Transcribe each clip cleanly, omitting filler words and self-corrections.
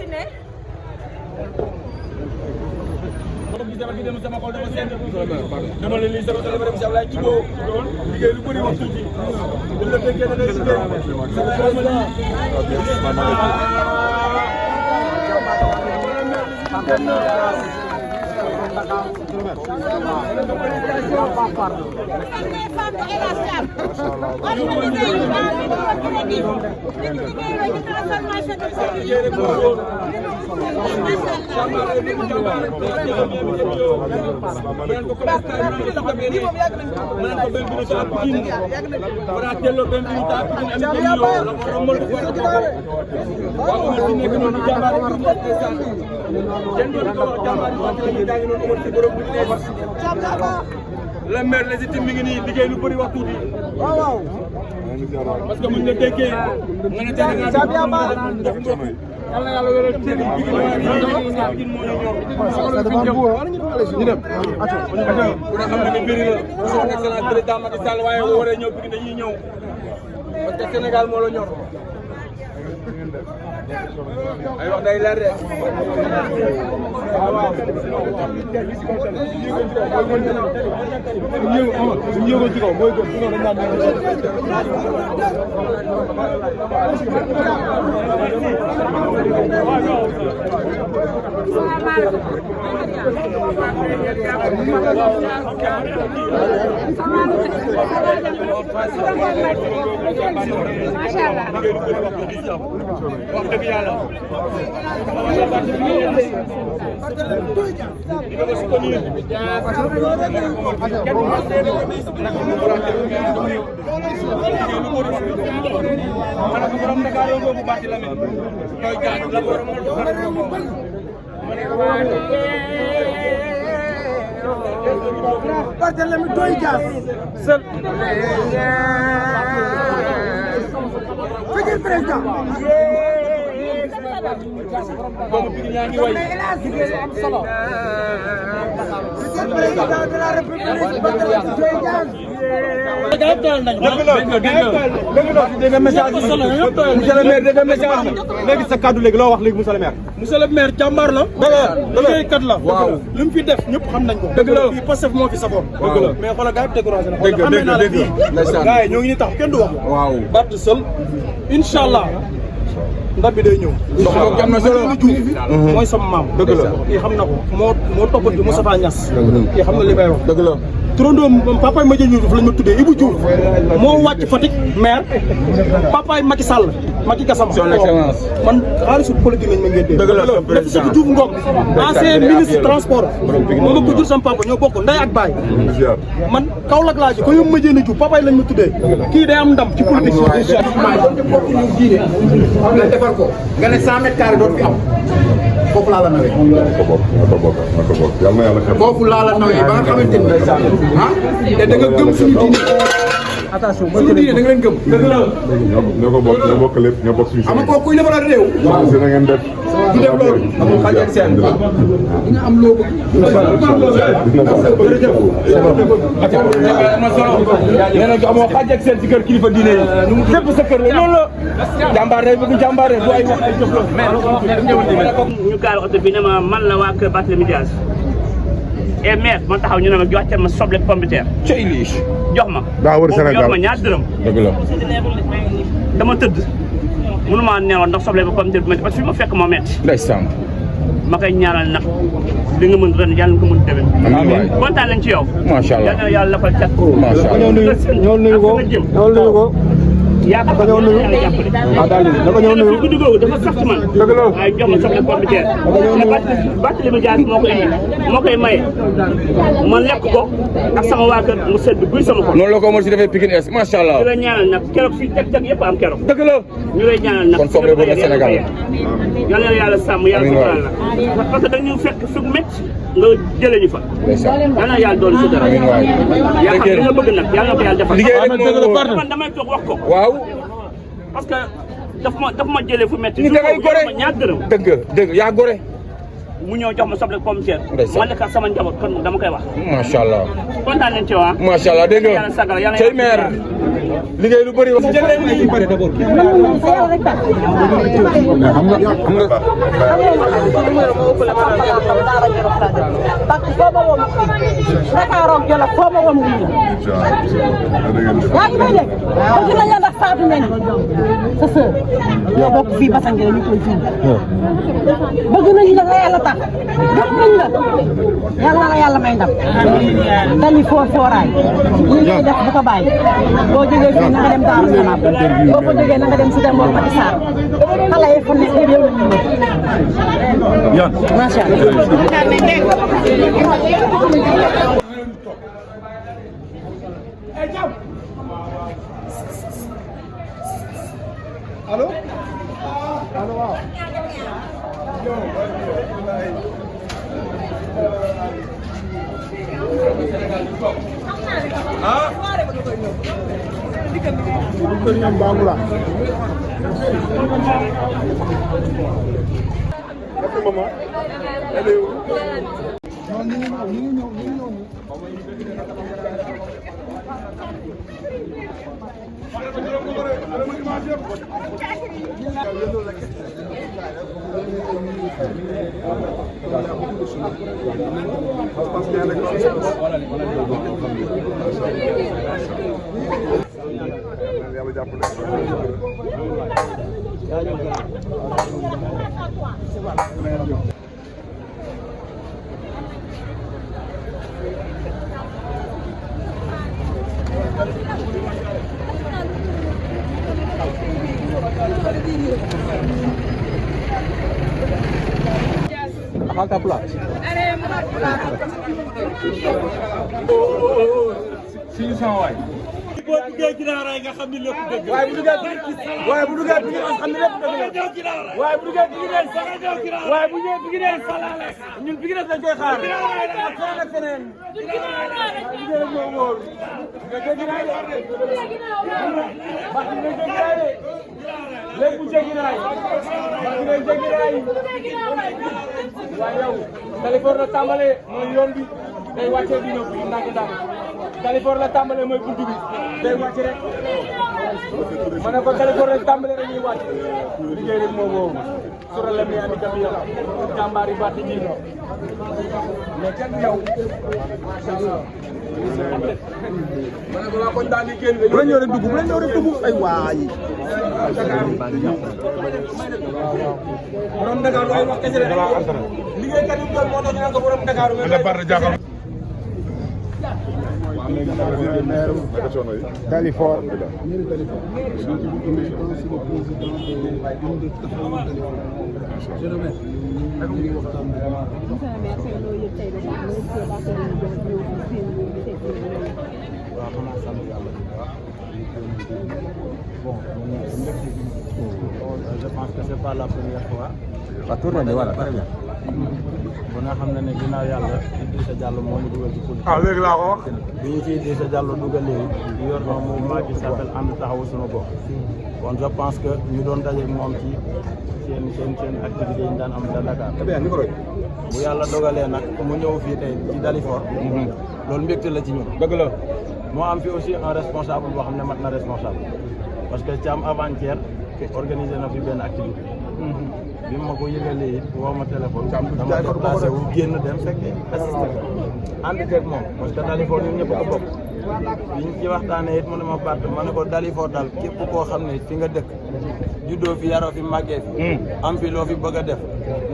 ne. dama leen lii sama sama monsieur Ablaye Thigo liggéey lu bëri wax tuuti bu la déggee da ngay la maire légitime mi ngi nii liggéey lu bëri wax tuuti. waaw. parce que buñ la déggee nga ne tey nga def yàlla yàlla wéral teel yi bi moo ñu ñor. ñu dem. ku ne xam ne mbiri la son excellence président Macky Sall waaye bu waree ñëw bi dañuy ñëw parce que Sénégal moo la ñor. ay wax day leer de. waaw. ñu yëngu ci kaw mooy góor sinon dañ naan macha allah. wax dëgg yàlla. Barthélémy Toye Dias seul futur président futur président de la République Barthélémy Toye Dias dégg nga message bi monsieur le maire dégg nga message bi léegi sa kaddu léegi loo wax léegi monsieur le maire. monsieur le maire jàmbaar la. liggéeykat la. waaw li mu fi def ñëpp xam nañ ko. dëgg la fii Pastef moo fi saboor. dëgg la mais xoolal gars yi découragé na. dëgg gars yi ñoo ngi ni tax kenn du wax. waaw Barth Seul incha allah ndab bi day ñëw. ndox mi am na solo mooy sama maam. dëgg la kii xam na ko moo toppal bi Moustapha Niass. kii xam na li may wax. dëgg la turandoom papaay Madiaye Diouf lañ ma tuddee Ibou Diouf moo wàcc Fatick maire papaay Macky Sall Macky Gassama. son excellence man xaalisu politique lañ ma ngeen dee. dëgg la def si Diouf Ngom ancien ministre transport moom ak ko jur sama papa ñoo bokk ndey ak baay. man Kaolack laa ji ko yóbbu Madiaye Diouf papaay lañ ma tuddee kii day am ndam ci politique. nga defar ko nga ne 100 mètres carrés doon fi am foofu laa la nawee. foofu laa la nawee ba nga xamante ni ah te da nga gëm suñu diine. attention suñu diine da nga leen gëm. dëgg la ñoo ko bokk ñoo bokk lépp ñoo bokk suñu. xam nga kooku kuy defaraat réew. waaw si na ngeen def. du def loolu. amul xaj ak seen. di nga am loo bëgg. jërëjëf. nee na amoo xaj ak seen ci kër kilifa diine yi. lépp sa kër la loolu la. jàmbaar day bëgg jàmbaar bu ay wax ay jëf la. ñu gaal oto bi ne ma man la waa kër Barthélémy Dias et maire ma taxaw ñu ne ma jox ma soble pomme de terre. cey lii. jox ma. daa wër Sénégal jox ma ñaar dërëm. dëgg la. dama tëdd mënu maa neewoon ndax soble ba pomme de terre bi parce que fi ma fekk moo metti. ndeysaan. ma koy ñaanal nag li nga mën ren yàlla nga ko mën déwén. amiin kontaan nañ ci yow. macha allah yal na yàlla lafal cat. macha allah ñëw nuyu ko ñëw nuyu ko. yaa ko ñëw nuyu daal di dafa ñëw nuyu guddi googu dafa sax ci man. dëgg la waaye jox ma soble pomme de terre. Barthélémy Dias moo koy maye ma lekk ko ak sama waa kër mu sedd guy sama xol. noonu la ko mën si defee Pikine Est macha allah. ñu lay ñaanal nag keroog fii teg yëpp am keroog. dëgg la. ñu lay ñaanal nag. kon soble bëgg Sénégal. yal na yàlla sàmm yàlla suturaal la parce que dañu fekk fi métti nga jëlee ñu fa. yal na yàlla doon si dara. yaa xam li nga bëgg nag yàlla na ko yàlla defal. liggéey rek moo man damay toog wax ko. waaw. parce que daf ma jëlee fu métti. ni da ngay gore ma ñaar dërëm. dëgg yaa gore. mu ñëw jox ma soble pomme de terre. ma lekk ak sama njaboot kon dama koy wax. macha allah. kontaan nañ ci waa. macha allah dégg nga yàlla sagal yàlla tey maire liggéey lu bëri wax jël leen ay bëri d'abord xam parce que foo ma woon Dakar ak Jolof foo ma woon lii yaa ngi may dégg bëgg nañ la ndax Fatou Mbengue sa sœur ñoo bokk fii Basangue ñu koy fii bëgg nañ la nga yàlla tax bëgg nañ la yàlla na yàlla may ndam dañuy fooraay li ngay def bu ko bàyyi boo jógee fii na nga dem Daaru Salaam boo ko jógee na nga dem si dem moom Mati Sarr xale yi fa nekk réew la ñu yoon macha allah allo allo waaw ah Falta plat. Sini sama waay. Boo duggee ginaar nga xam ni lépp dëgg la. waaye bu duggee bi nga xam ni lépp dëgg la. waaye bu duggee bi ngeen waaye bu ñëwee bi ngeen ñun bi ngeen lañ koy xaar. ak feneen ak feneen. liggéey moo wóor. nga jéggi naay de. bax bi nga jéggi naay de. léegi bu jéggi naay. bax bi nga jéggi naay. waaye yow Californie la tàmbalee mooy yoon bi day wàccee di ñëw fii ndànk-ndànk Californie la tàmbalee mooy buntu bi day wàcc rek ma ne ko Californie la tàmbalee rek ñuy wàcc liggéey rek moom woowu sura la mi andi kam yow jàmbaar yi baax ci jiino mais kenn yow macha Allah ma ne ko waa koñ daal di génn bu la ñëw rek dugg bu la ñëw rek dugg ay waay borom Dakar waaye wax kese rek liggéeykat yi moo tax ñu naan ko borom Dakar Dalifort. Bon, je pense que c'est pas la première fois. Voilà, très bien. bu nga xam ne ginnaaw yàlla Idrissa Diallo moo ñu dugal ci politique. ah léegi laa ko wax. bi ñu ci Idrissa Diallo dugalee ñu yor un mouvement qui s'appelle ànd taxawu suñu gox. kon je pense que ñu doon daje moom ci seen activités yi ñu daan am à Dakar. bu yàlla dogalee nag mu ñëw fii tey ci Dalifort. loolu mbégte la ci ñun. dëgg la. moo am fi aussi un responsable boo xam ne mat na responsable parce que Thiam avant-hier organisé na fi benn activité. bi ma ko yëgalee it woo ma téléphone. dama déplacé wu génn dem fekkee assisté ànd ceeg moom parce que Dalifort ñun ñëpp a bokk. biñ ci waxtaanee it mu ne ma part ma ne ko Dalifort daal képp koo xam ne fi nga dëkk juddoo fi yaroo fi màggee fi. am fi loo fi bëgg a def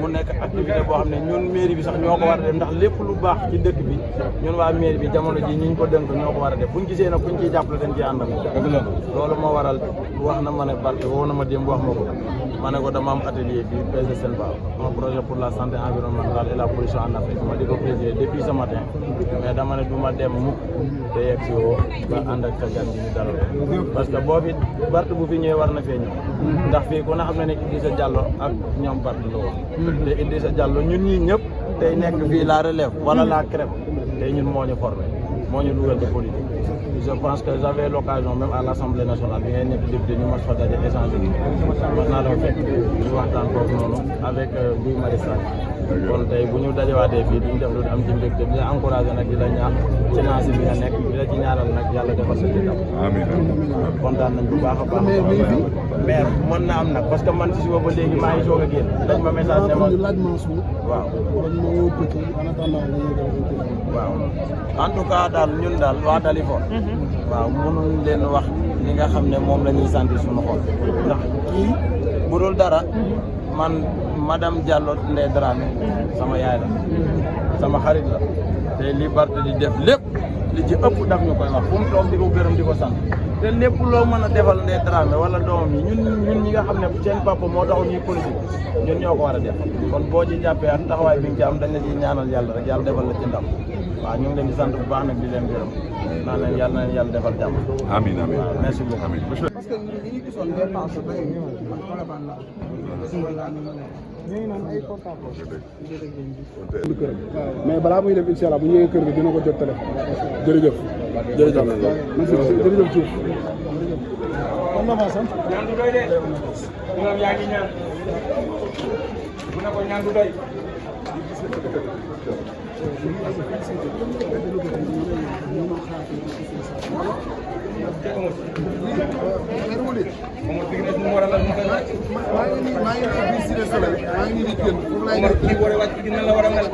mu nekk activité boo xam ne ñun mairie bi sax ñoo ko war a def ndax lépp lu baax ci dëkk bi ñun waa mairie bi jamono ji ñu ko dënk ñoo ko war a def buñ gisee nag kuñ ciy jàppale dañ ciy ànd ak loolu moo waral wax na ma ne part woo na ma démb wax ma ko ma ne ko dama am atelier bi PSE Senba un projet pour la santé environnementale et la pollution en Afrique ma di ko présider depuis ce matin mais dama ne du ma dem mukk te yegg si woo ba ànd ak sa gan bi ñu dalal parce que boo fi Bart bu fi ñëwee war na fee ñëw ndax fii ku na xam ne Idrissa Diallo ak ñoom Bart la woon te Idrissa Diallo ñun ñii ñëpp tey nekk fii la relève wala la crème tey ñun moo ñu formé moo ñu dugal ci politique. Je pense que j'avais l'occasion même à l'Assemblée nationale bi ngay nekk député ñu mas fa daje échanger bi mën naa la fekk ñu waxtaan foofu noonu avec Guy Marius Sagna kon tey bu ñu dajewaatee fii duñ def lu am ci mbégte di la encouragé nag di la ñaax ci naasi bi nga nekk di la ci ñaanal nag yàlla defal sa jëkkam. amiin kontaan nañ bu baax a baax. maire mën na am nag parce que man ci suba ba léegi maa ngi soog a génn dañ ma message ne ma waaw waaw en tout cas daal ñun daal waa Dalifort waaw mënuñ leen wax li nga xam ne moom la ñuy sentir suñu xol ndax kii bu dul dara man madame Diallo Ndeye Dramé sama yaay la sama xarit la te li Barth di def lépp li ci ëpp daf ñu koy wax fu mu toog di ko gërëm di ko sant te lépp loo mën a defal Ndeye Dramé wala doomam yi ñun ñi nga xam ne seen papa moo taxu ñuy politique ñun ñoo ko war a def kon boo ci jàppee ak taxawaay bi nga ci am dañ la ciy ñaanal yàlla rek yàlla defal la ci ndam waaw ñu ngi leen di sant bu baax nag di leen gërëm naan leen yàlla na leen yàlla defal jàmm. amiin amiin waaw merci beaucoup. amiin. parce que ñun ñu gisoon dépense ba léegi mais balaa muy dem incha allah bu ñëwee kër gi dina ko jot téléphone. jërëjëf. jërëjëf jërëjëf Diouf. kon na fa sant. ñaan du doy de. ñoom yaa ngi ñaan. bu ne ko ñaan du doy. maa ngi nii Cité Soleil maa ngi nii génn foofu laay nekk kii war a wàcc dina la war a mel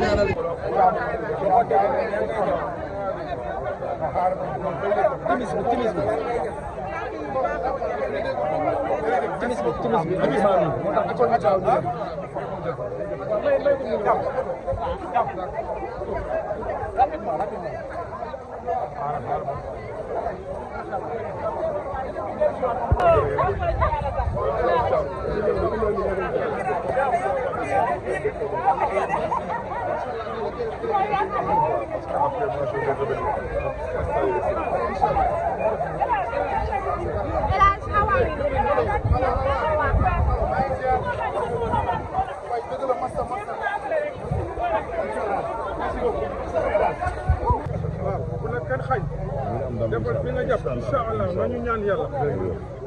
defal fi nga jàpp incha allah nañu ñaan yàlla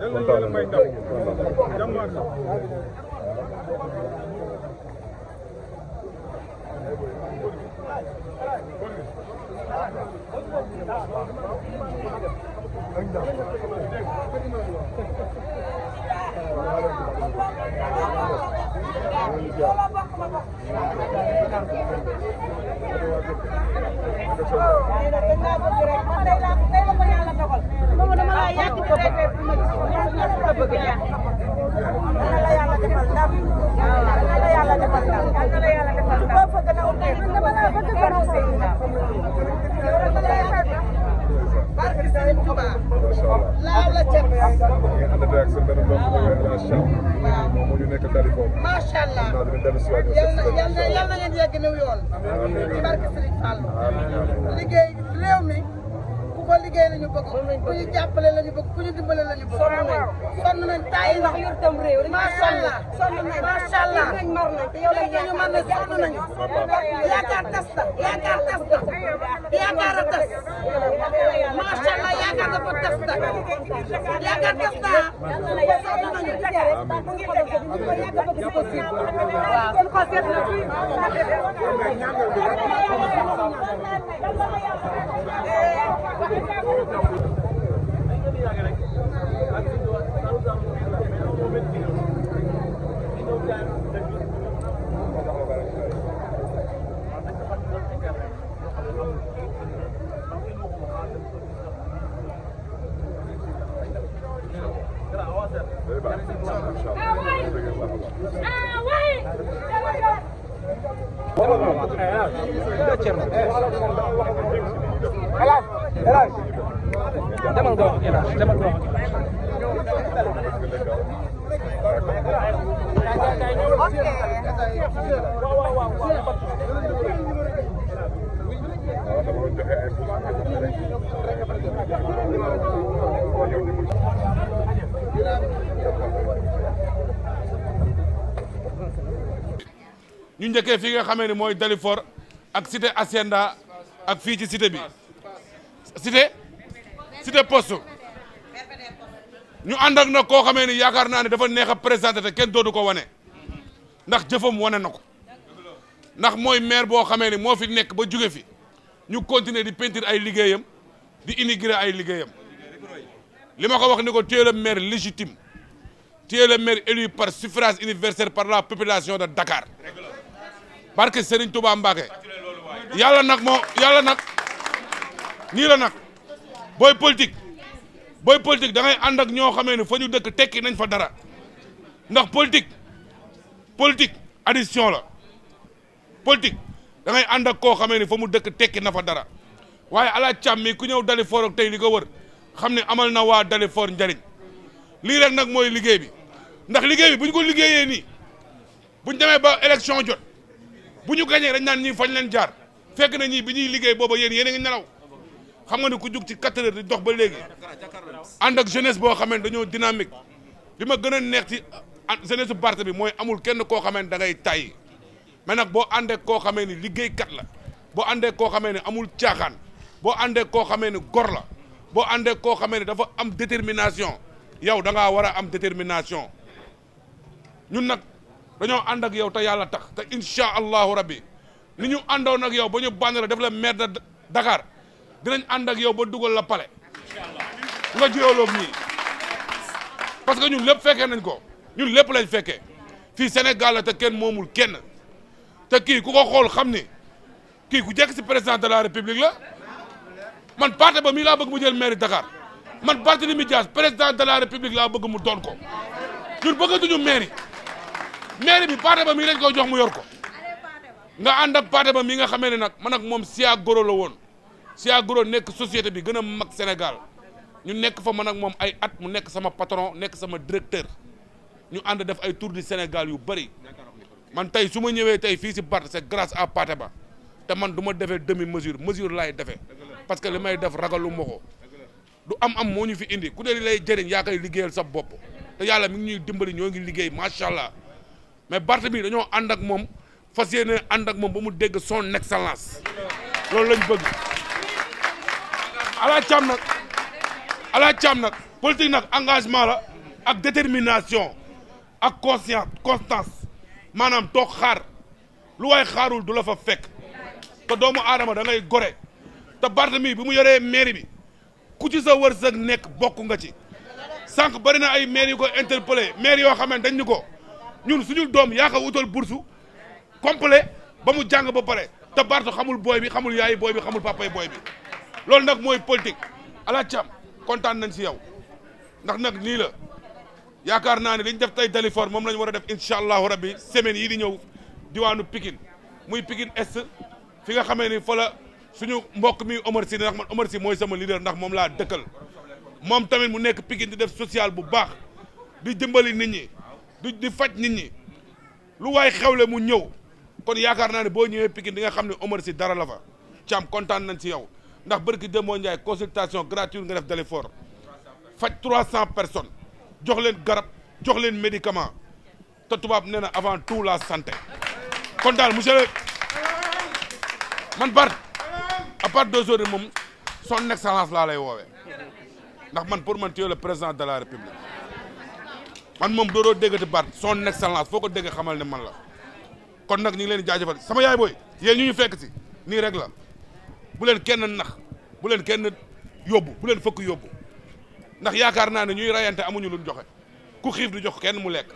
yàlla yàlla may daw jàmmaar la macha allah yal na ngeen yegg niw yoon ci barke Serigne Fall liggéey réew mi ku ko liggéey la ñu bëgg ku ñu jàppale la ñu bëgg ku ñu dimbale la ñu bëgg sonn nañ tàyyi ndax yor tam réew macha allah macha allah ñu mën na sonn nañu yaakaar tas na yaakaar tas na yaakaar a tas macha allah yaakaar dafa tas na yaakaar tas na sonn nañu ñu njëkkee fii nga xamee ni mooy Dalifort ak cité Hacienda ak fii ci cité bi cité poste ñu ànd ak nag koo xamee ni yaakaar naa ne dafa neex a présenté te kenn dootu ko wane ndax jëfam wane na ko ndax mooy maire boo xamee ni moo fi nekk ba jóge fi ñu continuer di peinture ay liggéeyam di inaugurer ay liggéeyam li ma ko wax ni ko tu es le maire légitime tu es le maire élu par suffrage universel par la population de Dakar barke Serigne Touba Mbacké yàlla nag nii la nag booy politique da ngay ànd ak ñoo xamee ne fa ñu dëkk tekki nañ fa dara ndax politique addition la politique da ngay ànd ak koo xamee ne fa mu dëkk tekki na fa dara waaye ala càmm mi ku ñëw Dalifort ak tey li ko wër xam ne amal na waa Dalifort njariñ lii rek nag mooy liggéey bi ndax liggéey bi bu ñu ko liggéeyee nii bu ñu demee ba élection jot bu ñu gañee dañ naan ñii fañ leen jaar fekk na ñii bi ñuy liggéey booba yéen a ngi nelaw xam nga ne ku jug ci 4 heures di dox ba léegi ànd ak jeunesse boo xamee dañoo dynamique li ma gën a neex ci jeunesse su Barth bi mooy amul kenn koo xamee da ngay tàyyi mais nag boo àndee koo xamee ni liggéeykat la boo àndee koo xamee ne amul caaxaan boo àndee koo xamee ni gor la boo àndee koo xamee ne dafa am détermination yow da ngaa war a am détermination ñun nag dañoo ànd ak yow te yàlla tax te incha allahu rabbi ni ñu àndoon ak yow ba ñu bànn la def la maire de Dakar dinañ ànd ak yow ba dugal la palais nga jiyooloog ñii parce que ñun lépp fekkee nañ ko ñun lépp lañ fekkee fii Sénégal la te kenn moomul kenn te kii ku ko xool xam ni kii ku jekk si président de la république la man parti ba mii laa bëgg mu jël mairie Dakar man Barthélémy Dias président de la république laa bëgg mu doon ko ñun bëggatuñu mairie bi parti ba mii lañ koy jox mu yor ko nga ànd ak parti ba mii nga xamee ne nag man ak moom Sia Goro la woon Sia Goro nekk société bi gën a mag Sénégal ñu nekk fa man ak moom ay at mu nekk sama patron nekk sama directeur ñu ànd def ay tour du Sénégal yu bëri man tey su ma ñëwee tey fii si Barth c'est grâce à Pathé Ba te man du ma defee demi mesure laay defee parce que li may def ragalu ma ko du am moo ñu fi indi ku ne li lay jëriñ yaa koy liggéeyal sa bopp te yàlla mi ngi ñuy dimbali ñoo ngi liggéey macha allah mais Barth bi dañoo ànd ak moom fas yéene ànd ak moom ba mu dégg son excellence loolu lañ bëgg ala caam nag politique nag engagement la ak détermination ak constance maanaam toog xaar lu waay xaarul du la fa fekk te doomu aadama da ngay gore te Barth mi bi mu yoree mairie bi ku ci sa wërsëg nekk bokk nga ci sànq bari na ay maire yu ko interpellé maire yoo xam ne dañ ñu ko ñun suñu doom yaa ko wutal bourse complet ba mu jàng ba pare te Barth xamul booy bi xamul yaayi booy bi xamul papay booy bi loolu nag mooy politique ala cam kontaan nañ si yow ndax nag nii la yaakaar naa ne li ñu def tey Dalifort moom la ñu war a def incha allahu rabbi semaine yi di ñëw diwaanu Pikine muy Pikine Est fi nga xamee ni fa la suñu mbokk mi Omar Sy ndax man Omar Sy mooy sama leader ndax moom laa dëkkal moom tamit mu nekk Pikine di def social bu baax di dimbali nit ñi di faj nit ñi lu waay xewle mu ñëw kon yaakaar naa ne boo ñëwee Pikine di nga xam ne Omar Sy dara la fa Thiam kontaan nañ si yow ndax bërki Demba Ndiaye consultation gratuite nga def Dalifort faj 300 personnes jox leen garab jox leen médicament te tubaab nee na avant tout la santé kon daal monsieur le man Barth à part 2 jours moom son excellence laa lay woowee ndax man pour man tu es le président de la république man moom dooroo déggati Barth son excellence foo ko dégg xamal ne man la kon nag ñu ngi leen di jaajëfal sama yaay booy yéen ñu fekk si nii rek la bu leen kenn nax bu leen kenn yóbbu bu leen fëkk yóbbu ndax yaakaar naa ne ñuy rayante amuñu luñ joxe ku xiif du jox kenn mu lekk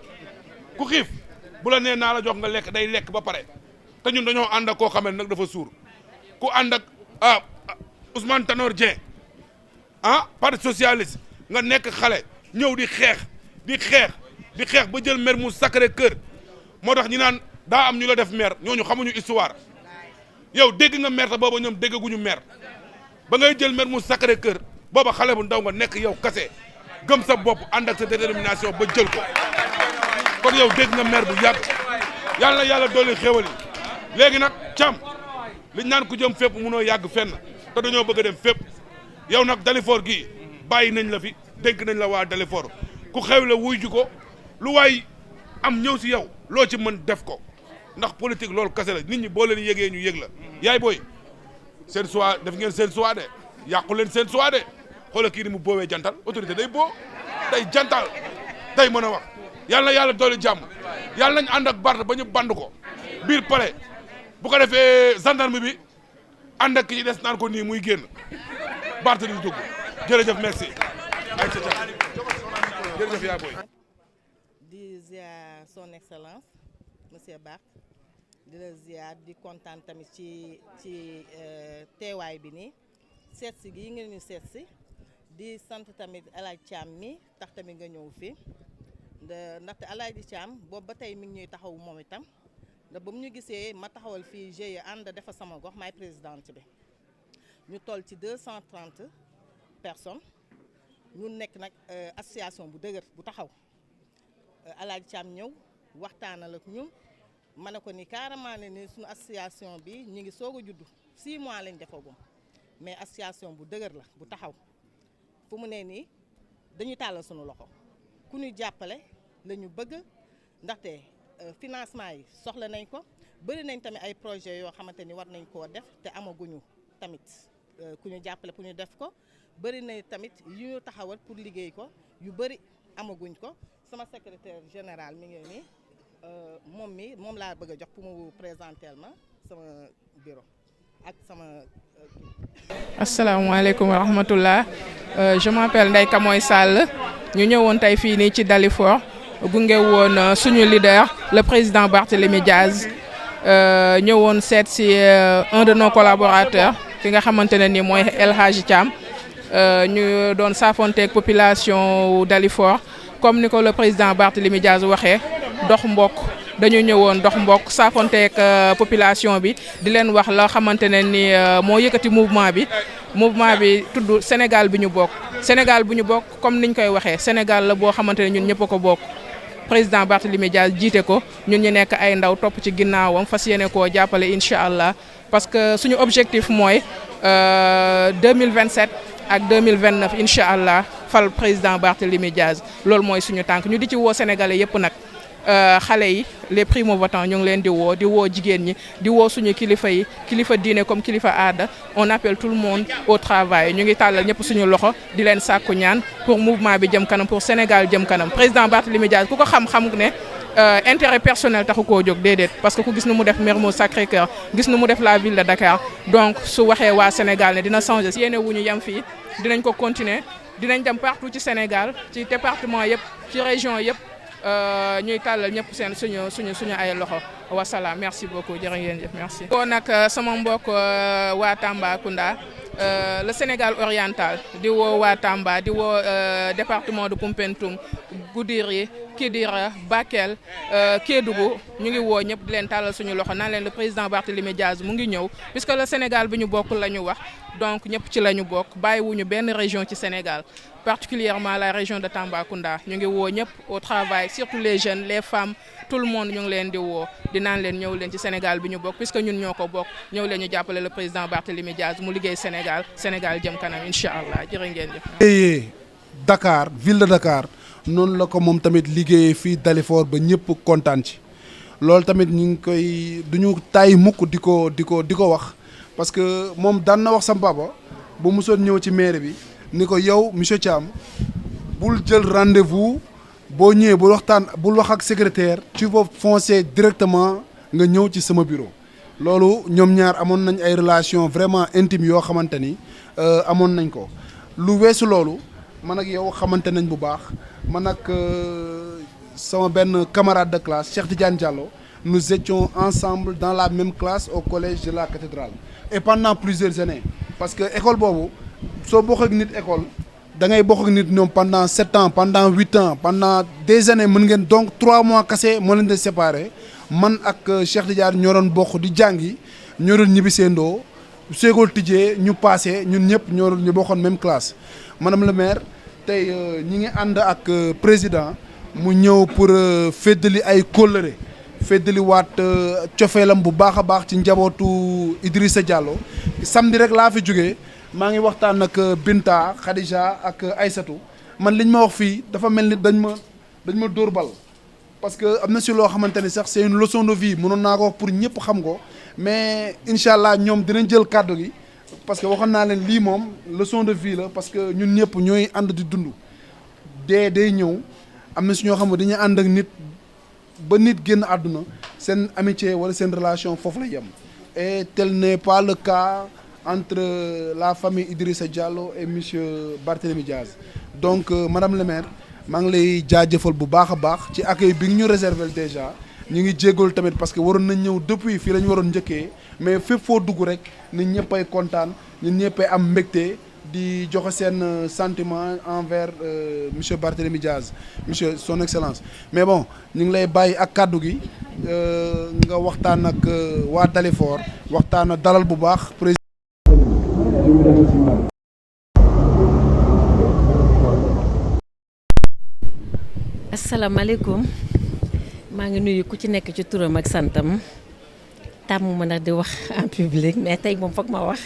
ku xiif bu la nee naa la jox nga lekk day lekk ba pare te ñun dañoo ànd ak koo xamee nag dafa suur ku ànd ak Ousmane Tanor Dieng parti socialiste nga nekk xale ñëw di xeex ba jël maire mu Sacré-Cœur moo tax ñi naan daa am ñu la def maire ñooñu xamuñu histoire yow dégg nga maire te booba ñoom déggaguñu maire ba ngay jël maire mu Sacré-Cœur booba xale bu ndaw nga nekk yow kase gëm sa bopp ànd ak sa détermination ba jël ko kon yow dégg nga maire bu yàgg yàlla na yàlla dolli xéwal yi léegi nag Thiam liñ naan ku jëm fépp munoo yàgg fenn te dañoo bëgg a dem fépp yow nag Dalifort gii bàyyi nañ la fi dénk nañ la waa Dalifort ku xewle wuy ji ko lu waay am ñëw si yow loo ci mën def ko ndax politique loolu kase la nit ñi boo leen yëgee ñu yëg la yaay booy seen choix def ngeen seen choix de yàqu leen seen choix de xoolal kii ni mu boowee jantal autorité day boo day jantal day mën a wax yàlla na yàlla doole jàmm yàlla nañ ànd ak Barth ba ñu band ko biir palais bu ko defee gendarme bi ànd ak ki ci des naan ko nii muy génn Barth di dugg jërëjëf merci ay ca jërëjëf yaa booy di ziar son excellence monsieur Barth di la ziar di kontaan tamit ci teewaay bi nii seet si gi ngeen ñu seet si di sant tamit El Hadj Thiam mi tax tamit nga ñëw fii ndaxte El Hadj Thiam boobu ba tey mi ngi ñuy taxaw moom itam ndax ba mu ñu gisee ma taxawal fii GIE ànd defa sama gox maay présidente bi ñu toll ci 230 personnes ñu nekk nag association bu dëgër bu taxaw El Hadj Thiam ñëw waxtaanal ak ñun ma ne ko ni carrément ne ni suñu association bi ñu ngi soog a juddu 6 mois lañ defagum mais association bu dëgër la bu taxaw fu mu ne nii dañuy tàllal suñu loxo ku ñu jàppale la ñu bëgg ndaxte financement yi soxla nañ ko bëri nañ tamit ay projet yoo xamante ni war nañ koo def te amaguñu tamit ku ñu jàppale pour ñu def ko bëri nañ tamit yu ñu taxawal pour liggéey ko yu bëri amaguñ ko sama secrétaire général mi ngi nii moom laa bëgg a jox pour mu présenter ma sama bureau ak sama asalaamaaleykum wa rahmatullah je m'appelle Ndeye Kamoy Sall ñu ñëwoon tey fii nii ci Dalifort gunge woon suñu leader le président Barthélémy Diaz ñëwoon seet si un de nos collaborateurs ki nga xamante ne ni mooy El Hadj Thiam ñu doon saafonteeg population Dalifort comme ni ko le président Barthélémy Diaz waxee dox mbokk dañu ñëwoon dox mbokk saafonteeg population bi di leen wax la xamante ne ni moo yëkkati mouvement bi tudd Sénégal bi ñu bokk Sénégal bu ñu bokk comme niñ koy waxee Sénégal la boo xamante ne ñun ñëpp a ko bokk président Barthélémy Diaz jiite ko ñun ñu nekk ay ndaw topp ci ginnaawam fas yéene koo jàppale incha allah parce que suñu objectif mooy 2027 ak 2029 incha allah fal président Barthélémy Diaz loolu mooy suñu tànk ñu di ci woo sénégalais yëpp nag xale yi les primo votants ñu ngi leen di woo jigéen ñi di woo suñu kilifa yi kilifa diine comme kilifa aada on appelle tout le monde au travail ñu ngi tàllal ñëpp suñu loxo di leen sàkku ñaan pour mouvement bi jëm kanam pour Sénégal jëm kanam président Barthélémy Diaz ku ko xam ne intérêt personnel taxu koo jóg déedéet parce que ku gis nu mu def Mermoz Sacré-Cœur gis nu mu def la ville de Dakar donc su waxee waa Sénégal ne dina changer si yéene wu ñu yem fii dinañ ko continuer dinañ dem partout ci Sénégal ci département yëpp ci région yëpp ñuy tàllal ñëpp seen suñu ay loxo wasalaam merci beaucoup jërë ngeen jëf merci. kon nag sama mbokk waa Tambacounda le Sénégal oriental di woo waa Tamba di woo département de Koumpentoum Goudiri Kidira Bakel Kédougou ñu ngi woo ñëpp di leen tàllal suñu loxo naan leen le président Barthélémy Diaz mu ngi ñëw puisque le Sénégal bi ñu bokk la ñu wax donc ñëpp ci la ñu bokk bàyyiwuñu benn région ci Sénégal particulièrement la région de Tambacounda ñu ngi woo ñëpp au travail surtout les jeunes les femmes tout le monde ñu ngi leen di woo di naan leen ñëw leen ci Sénégal bi ñu bokk puisque ñun ñoo ko bokk ñëw leen ñu jàppale le président Barthélémy Diaz mu liggéey Sénégal jëm kanam incha allah jërë ngeen jëf. Dakar ville de Dakar noonu la ko moom tamit liggéeyee fii Dalifort ba ñëpp kontaan ci loolu tamit ñu ngi koy duñu tàyyi mukk di ko wax parce que moom daan na wax sam papa bu mosoon ñëw ci mairie bi ni ko yow monsieur Thiam bul jël rendez-vous boo ñëwee bul wax ak secrétaire tu vas foncer directement nga ñëw ci sama bureau loolu ñoom ñaar amoon nañ ay relation vraiment intime yoo xamante ni amoon nañ ko lu weesu loolu man ak yow xamante nañ bu baax man ak sama benn camarade de classe Cheikh Tidiane Diallo nous étions ensemble dans la même classe au collège de la cathédrale et pendant plusieurs années parce que école boobu soo bokk ak nit école da ngay bokk ak nit ñoom pendant 7 ans pendant 8 ans pendant des années mën ngeen donc 3 mois kese moo leen di séparé man ak Cheikh Tidiane ñoo doon bokk di jàngi ñoo doon ñibbi seendoo seegool tijjee ñu passé ñun ñëpp ñu bokkoon même classe madame le maire tey ñi ngi ànd ak président mu ñëw pour feddali ay kóllëre feddali waat cofeelam bu baax a baax ci njabootu Idrissa Diallo samedi rek laa fi jógee maa ngi waxtaan ak Binta Khadija ak Aïssatou man liñ ma wax fii dafa mel ni dañ ma dóor bal parce que am na si loo xamante ni sax c'est une leçon de vie mënoon naa ko wax pour ñëpp xam ko mais incha allah ñoom dinañ jël kàddu gi parce que waxoon naa leen lii moom leçon de vie la parce que ñun ñëpp ñooy ànd di dund dee day ñëw am na si ñoo xam ne dañuy ànd ak nit ba nit génn àdduna seen amitié wala seen relation foofu la yem et tel n'est pas le cas entre la famille Idrissa Diallo et monsieur Barthélémy Diaz donc madame le maire maa ngi lay jaajëfal bu baax a baax ci accueil bi ñu réservé déjà ñu ngi jégalu tamit parce que waroon nañ ñëw depuis fii la ñu waroon njëkkee mais fépp foo dugg rek nit ñëppay kontaan nit ñëppay am mbégte di joxe seen sentiment envers monsieur Barthélémy Diaz monsieur son excellence mais bon ñu ngi lay bàyyi ak kàddu gi nga waxtaan ak waa Dalifort waxtaan ak dalal bu baax président. asalaamaaleykum maa ngi nuyu ku ci nekk ci turam ak santam tàmm ma nag di wax en public mais tey moom foog ma wax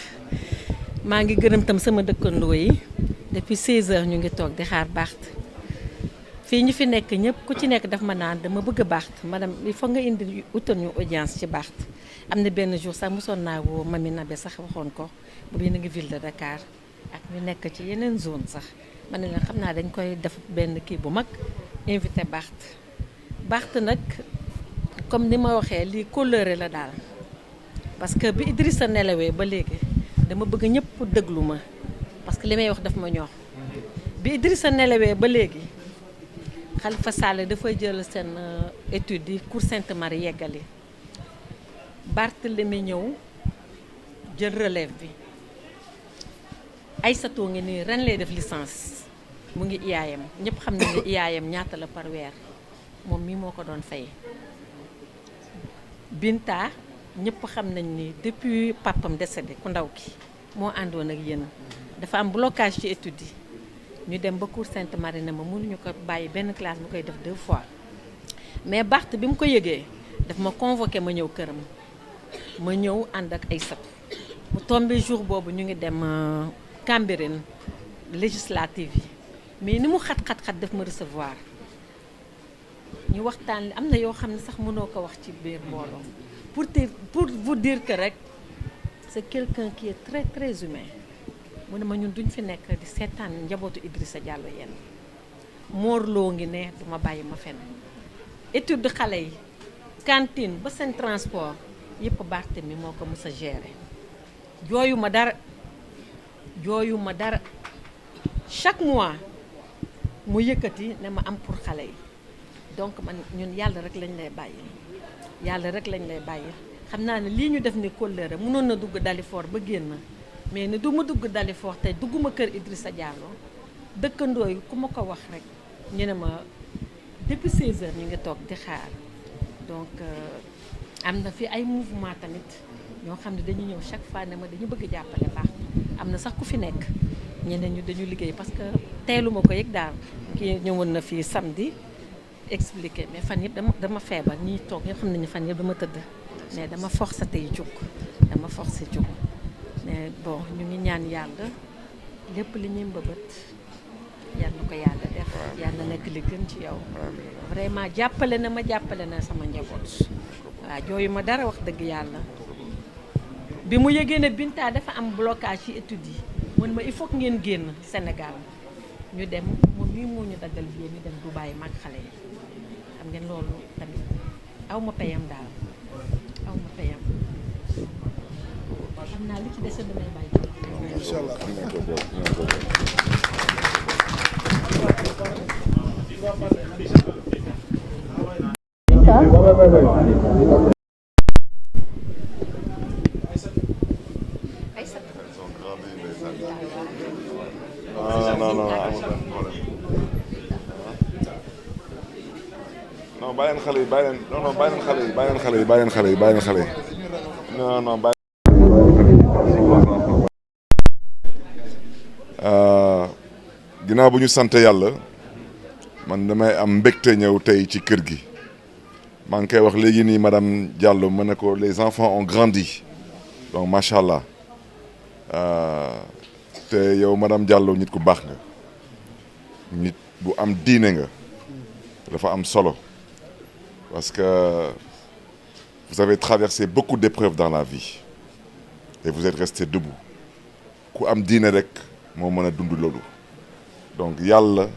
maa ngi gërëm tam sama dëkkandoo yi depuis 16h ñu ngi toog di xaar Barth fii ñu fi nekk ñëpp ku ci nekk daf ma naan dama bëgg Barth madame il faut nga indi utal ñu audience ci Barth am na benn jour sax mosoon naa woo Mami Nabe sax waxoon ko bu yéen a ngi ville de Dakar ak ñu nekk ci yeneen zone sax ma ne leen xam naa dañ koy def benn kii bu mag invité Barth nag comme ni ma waxee lii kóllëre la daal parce que bi Idrissa nelawee ba léegi dama bëgg ñëpp déglu ma parce que li may wax daf ma ñor bi Idrissa nelawee ba léegi Khalifa Sall dafay jël seen étude yi Cour Sainte Marie yeggali Barthélémy ñëw jël relève bi Aïssatou ngi nii ren lay def licence mu ngi IAM ñëpp xam nañ ne IAM ñaata la par weer moom mii moo ko doon fay Binta ñëpp xam nañ ni depuis papam décédé ku ndaw ki moo àndoon ak yéen dafa am blocage ci études yi ñu dem ba Cour Sainte Marie ne ma mënuñu ko bàyyi benn classe bu koy def 2 fois mais Barth bi mu ko yëgee daf ma convoqué ma ñëw këram ma ñëw ànd ak Aïssatou mu tombé jour boobu ñu ngi dem Cambérène législative yi mais ni mu xat-xat-xat daf ma recevoir ñu waxtaan li am na yoo xam ne sax mënoo ko wax ci biir mbooloo pour vous dire que rek c'est quelqu'un qui est très très humain mu ne ma ñun duñ fi nekk di seetaan njabootu Idrissa Diallo yenn moorloo ngi ne duma bàyyi ma fenn étude xale yi cantine ba seen transport yëpp Barthélémy moo ko mës a gérer jooyu ma dara chaque mois mu yëkkati ne ma am pour xale yi donc man ñun yàlla rek lañ lay bàyyi xam naa ne lii ñu def ni kóllëre mënoon na dugg Dalifort ba génn mais ne du ma dugg Dalifort tey dugguma kër Idrissa Diallo dëkkandoo yi ku ma ko wax rek ñu ne ma depuis 16h ñu ngi toog di xaar donc am na fi ay mouvement tamit ñoo xam ne dañu ñëw chaque fois ne ma dañu bëgg jàppale baax am na sax ku fi nekk ñeneen ñu dañu liggéey parce que teeluma ko yëg daal kii ñëwoon na fii samedi expliqué mais fan yëpp dama feebar ñi toog ñoo xam nañu fan yëpp dama tëdd mais dama forcé tey jóg mais bon ñu ngi ñaan yàlla lépp li ñuy mbëbët yàlla na ko yàlla def yàlla nekk li gën ci yow vraiment jàppale na sama njaboot waaw jooyu ma dara wax dëgg yàlla bi mu yëgee ne Binta dafa am blocage ci études yi mu ne ma il faut que ngeen génn Sénégal ñu dem moom mii moo ñu daggal bi ñu dem Dubaï mag xale yi xam ngeen loolu tamit aw ma payam daal xam naa li ci dese damay bàyyi incha allah. non bàyyi leen xale yi bàyyi leen xale yi non bàyyi. ginnaaw bu ñu sant yàlla man damay am mbégte ñëw tey ci kër gi maa ngi koy wax léegi nii madame Diallo ma ne ko les enfants ont grandi donc macha allah te yow madame Diallo nit ku baax nga nit bu am diine nga dafa am solo parce que vous avez traversé beaucoup d'épreuves dans la vie et vous êtes resté debout ku am diine rek moo mën a dund loolu donc yàlla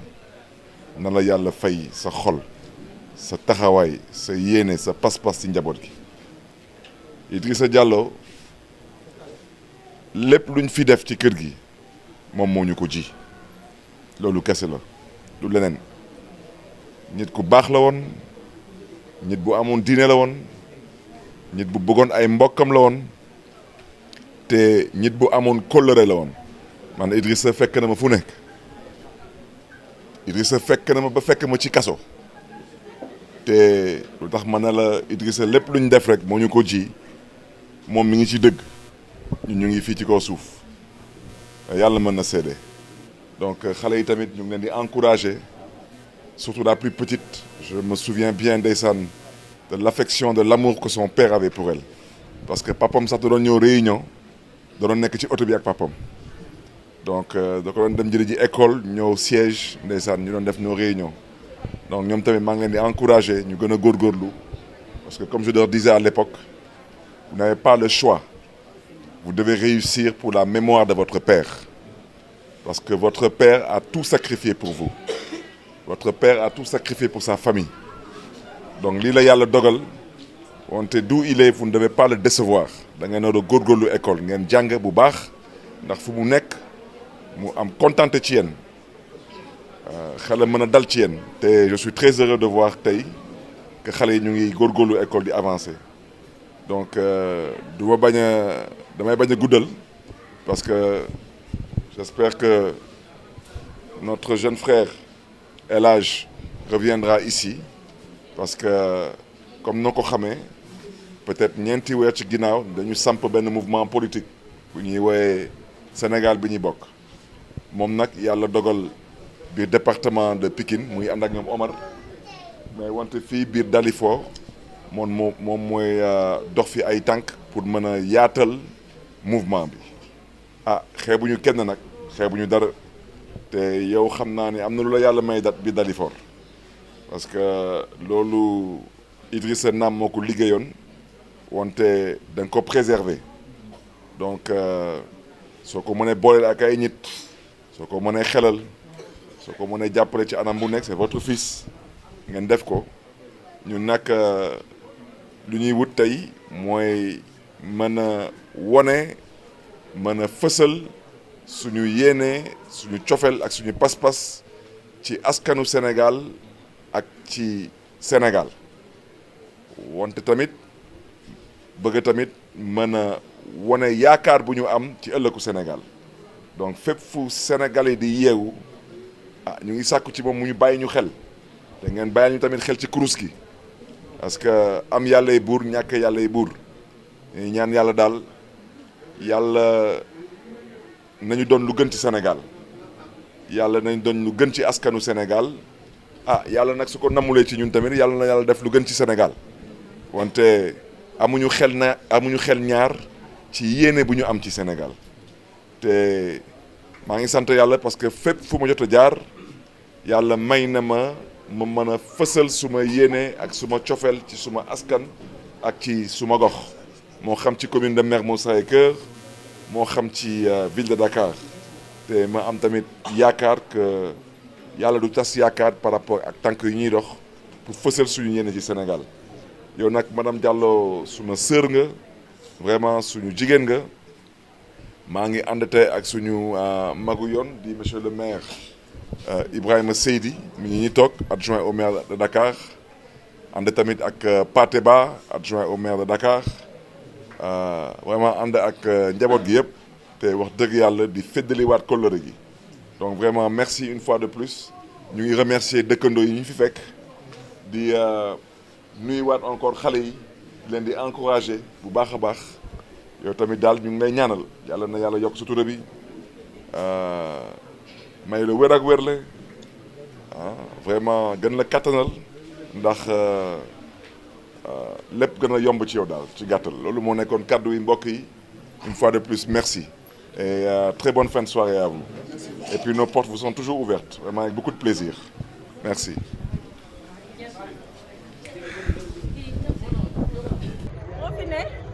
na la yàlla fay sa xol sa taxawaay sa yéene sa pas-pas ci njaboot gi Idrissa Diallo lépp luñ fi def ci kër gi moom moo ñu ko ji loolu kese la du leneen nit ku baax la woon nit bu amoon diine la woon nit bu bëggoon ay mbokkam la woon te nit bu amoon kóllëre la woon man Idrissa fekk na ma fu nekk Idrissa fekk na ma ba fekk ma ci kaso te lu tax ma ne la Idrissa lépp lu ñu def rek moo ñu ko ji moom mi ngi ci dëgg ñun ñu ngi fii ci kaw suuf yàlla mën na seede donc xale yi tamit ñu ngi leen di encourager surtout la plus petite je me souviens bien ndeysaan de l'affection de l'amour que son père avait pour elle parce que papam sax da doon ñëw réunion da doon nekk ci oto bi ak papam donc da ko doon dem jëli ji école ñëw siège ndeysaan ñu doon def nos réunions donc ñoom tamit maa ngi leen di encourager ñu gën a góorgóorlu parce que comme je leur disais à l'époque vous n'avez pas le choix vous devez réussir pour la mémoire de votre père parce que votre père a tout sacrifié pour vous votre père a tout sacrifié pour sa famille donc lii la yàlla dogal wante d'où il est vous ne devez pas le décevoir da ngeen war a góorgóorlu école ngeen jàng bu baax ndax fu mu nekk mu am contenté ci yéen xale mën a dal ci yéen te je suis très heureux de voir tey que xale yi ñu ngi góorgóorlu école di avancer donc du ma bañ a damay bañ a guddal parce que j'espère que notre jeune frère El Hadj reviendra ici parce que comme noo ko xamee peut-être ñeenti weer ci ginnaaw dañu samp benn mouvement politique bu ñuy woowee Sénégal bi ñuy bokk moom nag yàlla dogal biir département de Pikine muy ànd ak ñoom Omar mais wante fii biir Dalifort moom mooy dox fi ay tànk pour mën a yaatal mouvement bi xeebuñu kenn nag xeebuñu dara te yow xam naa ne am na lu la yàlla may dat bi Dalifort parce que loolu Idrissa Nam moo ko liggéeyoon wante da nga ko préserver donc soo ko mënee booleel ak ay nit soo ko mënee xelal soo ko mënee jàppale ci anam bu nekk c'est votre fils ngeen def ko ñu nag lu ñuy wut tey mooy mën a wone mën a fësal suñu yéene suñu cofeel ak suñu pas-pas ci askanu Sénégal ak ci Sénégal wante tamit bëgg tamit mën a wone yaakaar bu ñu am ci ëllëgu Sénégal donc fépp fu Sénégal yi di yeewu ñu ngi sàkku ci moom mu ñu bàyyi ñu xel te ngeen bàyyil ñu tamit xel ci kurus gi parce que am yàllay buur ñàkk yàllay buur ñu ñaan yàlla daal yàlla nañu doon lu gën ci Sénégal yàlla nañ doon lu gën ci askanu Sénégal yàlla nag su ko namulee ci ñun tamit yàlla na yàlla def lu gën ci Sénégal wante amuñu xel ñaar ci yéene bu ñu am ci Sénégal te maa ngi sant yàlla parce que fépp fu ma jot a jaar yàlla may na ma mën a fësal suma yéene ak suma cofeel ci suma askan ak ci suma gox moo xam ci commune de Mermoz Sacré-Cœur moo xam ci ville de Dakar te ma am tamit yaakaar que yàlla du tas yaakaar par rapport ak tànk yu ñuy dox pour fësal suñu yéene ci Sénégal yow nag madame Diallo suma sœur nga vraiment suñu jigéen nga maa ngi ànd tey ak suñu magu yoon di monsieur le maire Ibrahima Seydi mi ngi ñuy toog adjoint au maire de Dakar ànd tamit ak Pathé Ba adjoint au maire de Dakar vraiment ànd ak njaboot gi yëpp te wax dëgg yàlla di feddaliwaat kóllëre gi donc vraiment merci une fois de plus ñu ngi remercier dëkkandoo yi ñu fi fekk di nuyuwaat encore xale yi di leen di encourager bu baax a baax yow tamit daal ñu ngi lay ñaanal yàlla na yàlla yokk sutura bi may la wér ak wérle vraiment gën la kattanal ndax lépp gën a yomb ci yow daal ci gàttal loolu moo nekkoon kàddu yi mbokk yi une fois de plus merci et très bonne fin de soirée à vous et puis nos portes vous sont toujours ouvertes vraiment avec beaucoup de plaisir merci. moo fi ne